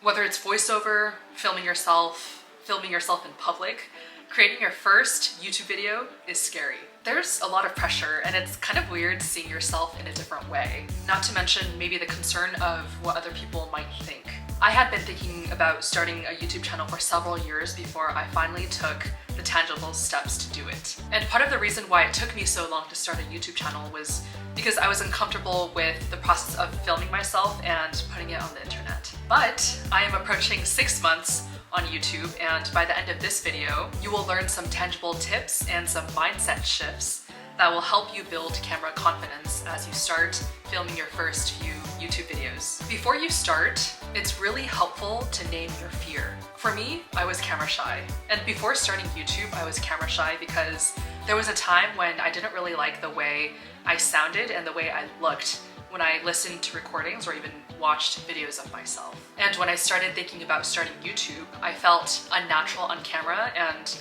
Whether it's voiceover, filming yourself in public, creating your first YouTube video is scary. There's a lot of pressure and it's kind of weird seeing yourself in a different way. Not to mention maybe the concern of what other people might think. I had been thinking about starting a YouTube channel for several years before I finally took the tangible steps to do it. And part of the reason why it took me so long to start a YouTube channel was because I was uncomfortable with the process of filming myself and putting it on the internet. But I am approaching 6 months on YouTube, and by the end of this video, you will learn some tangible tips and some mindset shifts that will help you build camera confidence as you start filming your first few YouTube videos. Before you start, it's really helpful to name your fear. For me, I was camera shy. And before starting YouTube, I was camera shy because there was a time when I didn't really like the way I sounded and the way I looked when I listened to recordings or even watched videos of myself. And when I started thinking about starting YouTube, I felt unnatural on camera, and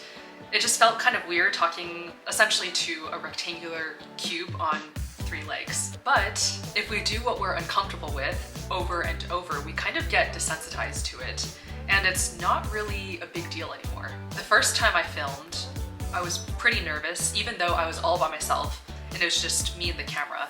it just felt kind of weird talking essentially to a rectangular cube on 3 legs. But if we do what we're uncomfortable with over and over, we kind of get desensitized to it, and it's not really a big deal anymore. The first time I filmed, I was pretty nervous, even though I was all by myself and it was just me and the camera.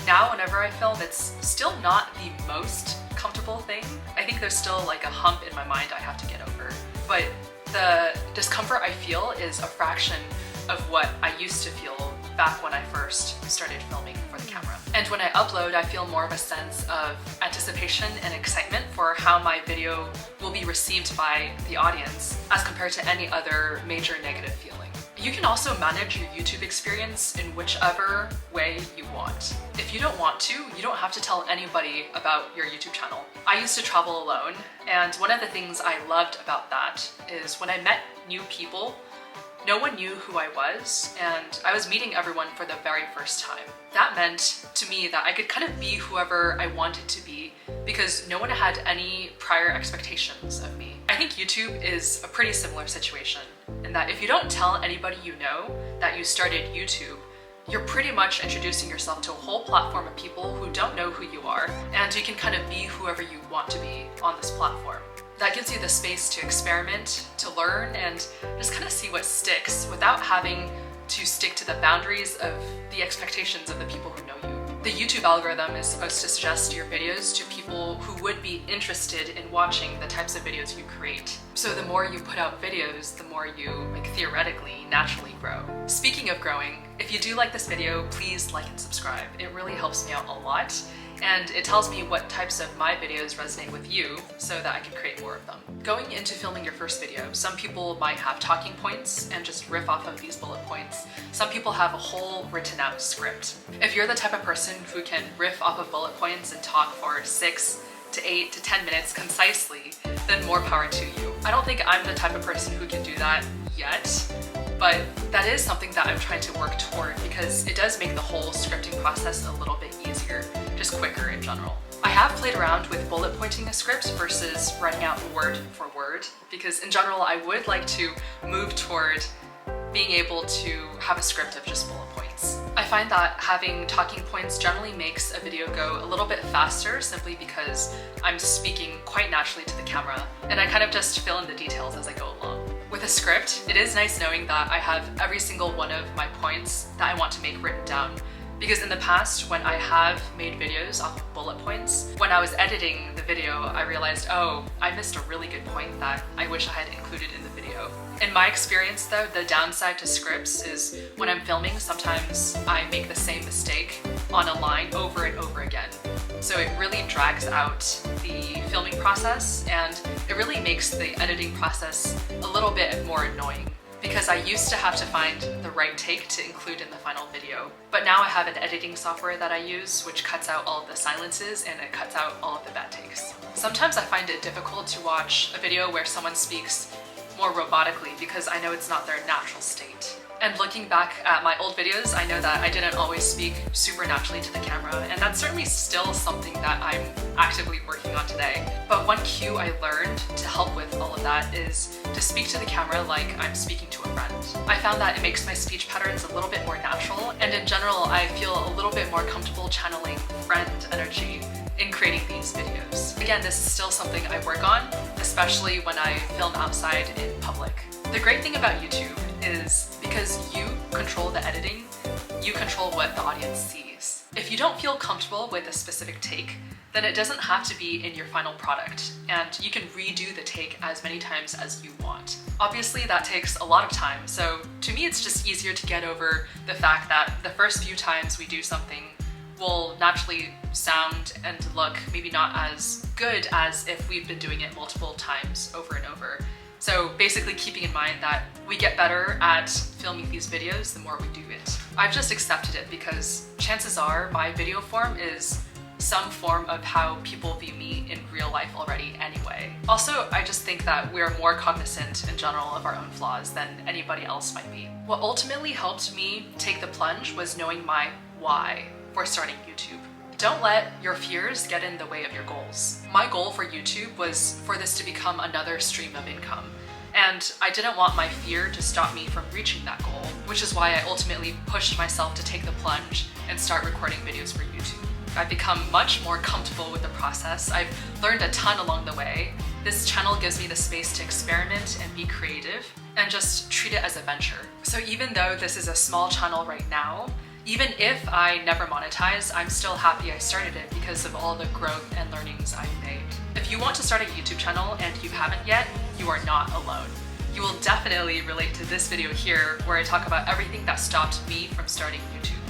Now, whenever I film, it's still not the most comfortable thing. I think there's still like a hump in my mind I have to get over. But the discomfort I feel is a fraction of what I used to feel back when I first started filming for the camera. And when I upload, I feel more of a sense of anticipation and excitement for how my video will be received by the audience as compared to any other major negative feeling. You can also manage your YouTube experience in whichever way you want. If you don't want to, you don't have to tell anybody about your YouTube channel. I used to travel alone, and one of the things I loved about that is when I met new people, no one knew who I was, and I was meeting everyone for the very first time. That meant to me that I could kind of be whoever I wanted to be because no one had any prior expectations of me. I think YouTube is a pretty similar situation in that if you don't tell anybody you know that you started YouTube, you're pretty much introducing yourself to a whole platform of people who don't know who you are, and you can kind of be whoever you want to be on this platform. That gives you the space to experiment, to learn, and just kind of see what sticks without having to stick to the boundaries of the expectations of the people who know you. The YouTube algorithm is supposed to suggest your videos to people who would be interested in watching the types of videos you create. So the more you put out videos, the more you, theoretically, naturally grow. Speaking of growing, if you do like this video, please like and subscribe. It really helps me out a lot, and it tells me what types of my videos resonate with you so that I can create more of them. Going into filming your first video, some people might have talking points and just riff off of these bullet points. Some people have a whole written out script. If you're the type of person who can riff off of bullet points and talk for 6 to 8 to 10 minutes concisely, then more power to you. I don't think I'm the type of person who can do that yet, but that is something that I'm trying to work toward because it does make the whole scripting process a little bit easier, just quicker in general. I have played around with bullet pointing a script versus writing out word for word because in general I would like to move toward being able to have a script of just bullet points. I find that having talking points generally makes a video go a little bit faster simply because I'm speaking quite naturally to the camera and I kind of just fill in the details as I go along. With a script, it is nice knowing that I have every single one of my points that I want to make written down. Because in the past, when I have made videos off of bullet points, when I was editing the video, I realized, oh, I missed a really good point that I wish I had included in the video. In my experience though, the downside to scripts is when I'm filming, sometimes I make the same mistake on a line over and over again. So it really drags out the filming process and it really makes the editing process a little bit more annoying. Because I used to have to find the right take to include in the final video. But now I have an editing software that I use which cuts out all of the silences and it cuts out all of the bad takes. Sometimes I find it difficult to watch a video where someone speaks more robotically because I know it's not their natural state. And looking back at my old videos, I know that I didn't always speak super naturally to the camera, and that's certainly still something that I'm actively working on today. But one cue I learned to help with all of that is to speak to the camera like I'm speaking to a friend. I found that it makes my speech patterns a little bit more natural, and in general, I feel a little bit more comfortable channeling friend energy in creating these videos. Again, this is still something I work on, especially when I film outside in public. The great thing about YouTube is because you control the editing, you control what the audience sees. If you don't feel comfortable with a specific take, then it doesn't have to be in your final product, and you can redo the take as many times as you want. Obviously, that takes a lot of time, so to me it's just easier to get over the fact that the first few times we do something will naturally sound and look maybe not as good as if we've been doing it multiple times over and over. So basically keeping in mind that we get better at filming these videos the more we do it. I've just accepted it because chances are my video form is some form of how people view me in real life already anyway. Also, I just think that we're more cognizant in general of our own flaws than anybody else might be. What ultimately helped me take the plunge was knowing my why for starting YouTube. Don't let your fears get in the way of your goals. My goal for YouTube was for this to become another stream of income, and I didn't want my fear to stop me from reaching that goal, which is why I ultimately pushed myself to take the plunge and start recording videos for YouTube. I've become much more comfortable with the process. I've learned a ton along the way. This channel gives me the space to experiment and be creative and just treat it as a venture. So even though this is a small channel right now, even if I never monetize, I'm still happy I started it because of all the growth and learnings I've made. If you want to start a YouTube channel and you haven't yet, you are not alone. You will definitely relate to this video here where I talk about everything that stopped me from starting YouTube.